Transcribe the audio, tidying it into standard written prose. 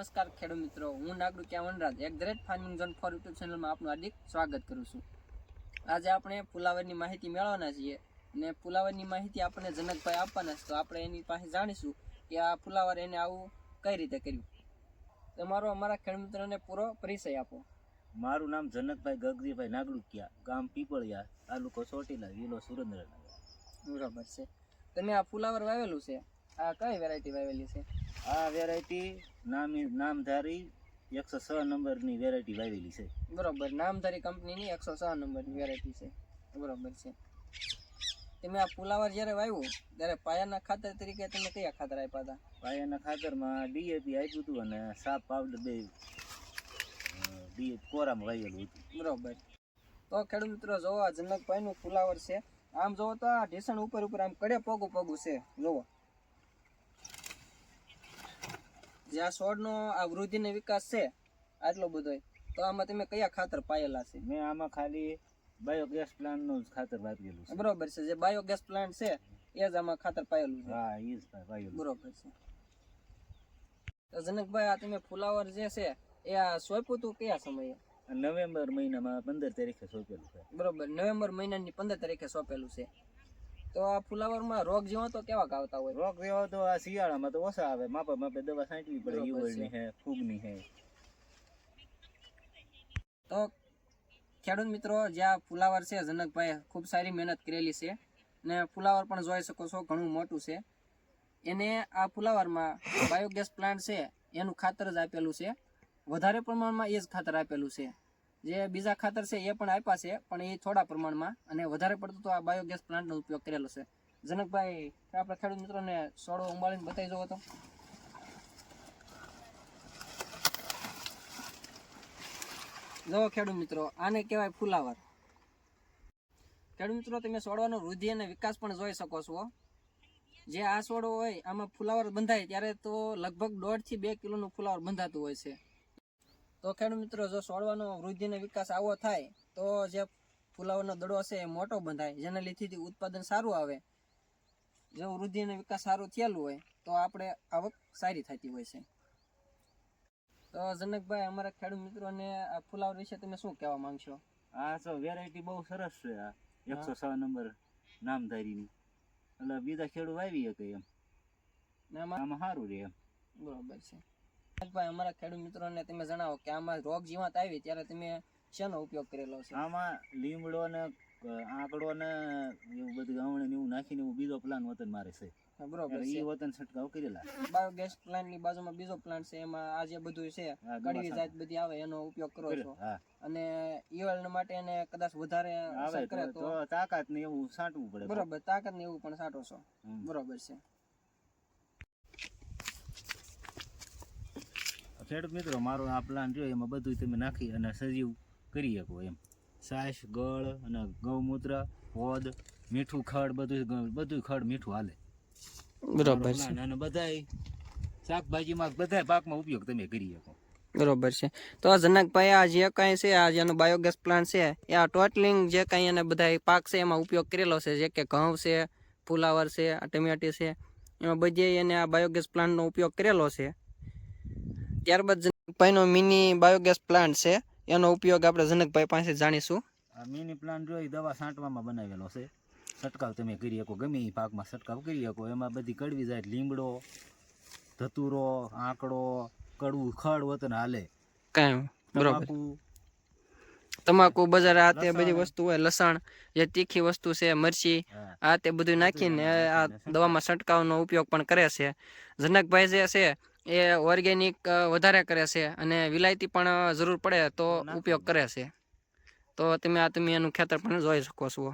નમસ્કાર ખેડૂત મિત્રો, હું નાગડુ વનરાજ એક great farming zone for YouTube ચેનલમાં આપનું હાર્દિક સ્વાગત કરું છું। આજે આપણે ફુલાવરની માહિતી મેળવવાના છીએ ને ફુલાવરની માહિતી આપણને જનકભાઈ આપવાના છે, તો આપણે એની પાસે જાણીશું કે આ ફુલાવર એને આવું કઈ રીતે કર્યું। તમારો અમારા ખેડૂત મિત્રોને પૂરો પરિચય આપો। મારું નામ જનકભાઈ ગગજીભાઈ નાગડુકિયા, ગામ પીપળિયા, તાલુકો ચોટીલા, જિલ્લો સુરેન્દ્રનગર। બરાબર છે। તમે આ ફુલાવર વાવેલું છે, આ કઈ વેરાયટી વાવેલી છે? આ વેરાયટી નામધારી 106 નંબરની વેરાયટી વાવેલી છે। બરોબર, નામધારી કંપનીની 106 નંબરની વેરાયટી છે। બરોબર છે। તમે આ ફુલાવર જ્યારે વાવ્યું ત્યારે પાયાના ખાતર તરીકે તમે કયા ખાતર આપ્યા હતા? પાયાના ખાતરમાં ડીએપી આપ્યું હતું અને સાપ પાવડર બે કોરામાં વાવેલું હતું। બરોબર, તો ખેડૂત મિત્રો જોવો આ જનકભાઈનું ફુલાવર છે। આમ જોવો તો આ ઢીસણ ઉપર આમ કડે પગું છે। જોવો જે આ છોડનો આ વૃદ્ધિનો વિકાસ છે આટલો બધો, તો આમાં તમે કયા ખાતર પાયેલા છે? મેં આમાં ખાલી બાયોગેસ પ્લાન્ટનું જ ખાતર વાપરેલું છે। બરોબર છે, જે બાયોગેસ પ્લાન્ટ છે એ જ આમાં ખાતર પાયેલું છે। હા, એ જ પાયેલું। બરોબર છે। તો જનકભાઈ આ તમે ફુલાવર જે છે એ આ સોંપ્યું હતું કયા સમયે? નવેમ્બર મહિનામાં 15 તારીખે સોંપેલું છે। બરોબર, નવેમ્બર મહિનાની 15 તારીખે સોંપેલું છે। તો આ ફુલાવરમાં રોગ જેવો તો કેવા આવતા હોય? રોગ જેવો તો આ શિયાળામાં તો ઓછા આવે, માપે દવા છાંટવી પડે, ઈવળની હે, ફૂગની હે। તો ખેડૂત મિત્રો, જે આ ફુલાવર છે જનકભાઈ ખૂબ સારી મહેનત કરેલી છે ને ફુલાવર પણ જોઈ શકો છો ઘણું મોટું છે। એને આ ફુલાવરમાં બાયોગેસ પ્લાન્ટ છે એનું ખાતર જ આપેલું છે, વધારે પ્રમાણમાં એ જ ખાતર આપેલું છે। જે બીજા ખાતર છે એ પણ આપ્યા છે, પણ એ થોડા પ્રમાણમાં, અને વધારે પડતું તો આ બાયોગેસ પ્લાન્ટનો ઉપયોગ કરેલો છે। જનકભાઈ, આપણા ખેડૂત મિત્રોને છોડો ઉંબાળીને બતાવી દો તો। જો ખેડૂત મિત્રો, આને કહેવાય ફુલાવર। ખેડૂત મિત્રો, તમે છોડવાનો વૃદ્ધિ અને વિકાસ પણ જોઈ શકો છો। જે આ છોડો હોય આમાં ફુલાવર બંધાય ત્યારે તો લગભગ 1.5 થી 2 કિલોનું ફુલાવર બંધાતું હોય છે। તો ખેડૂત મિત્રો, જો છોડવાનો વૃદ્ધિ અને વિકાસ આવો થાય તો જે ફુલાવરનો દડો છે એ મોટો બંધાય, જેના લીધે ઉત્પાદન સારું આવે। જો વૃદ્ધિ અને વિકાસ સારું થયેલું હોય તો આપણે આવક સારી થતી હોય છે। તો જનકભાઈ, અમારા ખેડૂત મિત્રોને આ ફુલાવર વિશે તમે શું કહેવા માંગશો? આ તો વેરાયટી બહુ સરસ છે, આ 106 નંબર નામધારીની, એટલે બીજા ખેડૂત વાવી શકે એમ, આમાં સારું રહે એમ। બરોબર છે। ભાઈ, અમારા ખેડૂત મિત્રોને તમે જણાવો કે આમાં રોગ જીવાત આવી ત્યારે તમે શેનો ઉપયોગ કરેલો છે? આમાં લીમડો ને આંકડો ને એવું બધું ગાવણ ને એવું નાખીને એવું બીજો પ્લાન વતન મારે છે। બરોબર છે, એ વતન છંટકાવ કરેલા। બાયોગેસ પ્લાન્ટ ની બાજુમાં બીજો પ્લાન્ટ છે, એમાં આ જે બધું છે કડવી જાત બધી આવે એનો ઉપયોગ કરો છો, અને ઈયળ માટે એને કદાચ વધારે અસર કરે તો તાકાત ને એવું છાંટવું પડે। બરોબર, તાકાત ને એવું પણ છાંટો છો। બરોબર છે। ખેડૂત મિત્રો, મારો આ પ્લાન જોઈએ એમાં બધું તમે નાખી અને સજીવ કરી શકો એમ। છાશ, ગળ અને ગૌમૂત્ર, પોદ, મીઠું ખડ, બધું ખડ મીઠું હાલે। બરોબર છે। અને બધાય શાકભાજીમાં બધા પાકમાં ઉપયોગ તમે કરી શકો। બરોબર છે। તો જનકભાઈ, આ જે કાંઈ છે, આ જેનો બાયોગેસ પ્લાન્ટ છે એ આ ટોટલિંગ જે કાંઈ એને બધા પાક છે એમાં ઉપયોગ કરેલો છે, જે કે ઘઉં છે, ફુલાવર છે, ટમેટી છે, એમાં બધે એને આ બાયોગેસ પ્લાન્ટનો ઉપયોગ કરેલો છે। ત્યારબાદ જનકભાઈનો મિની બાયોગેસ પ્લાન્ટ છે, એનો ઉપયોગ આપણે જનકભાઈ પાસે જાણીશું। આ મિની પ્લાન્ટ જોઈ દવા છાંટવામાં બનાવેલો છે, છંટકાવ તમે કરી શકો, ગમે એ પાકમાં છંટકાવ કરી શકો। એમાં બધી કડવી જાય, લીમડો, ધતુરો, આંકડો, કડવું ખડ વતન હાલે, કાંઈ બરોબર, તમાકુ બજાર આ તે બધી વસ્તુ હોય, લસણ જે તીખી વસ્તુ છે, મરચી આ તે બધું નાખીને આ દવામાં છંટકાવનો ઉપયોગ પણ કરે છે। જનકભાઈ જે છે એ ઓર્ગેનિક વધારે કરે છે અને વિલાયતી પણ જરૂર પડે તો ઉપયોગ કરે છે। તો તમે એનું ખેતર પણ જોઈ શકો છો।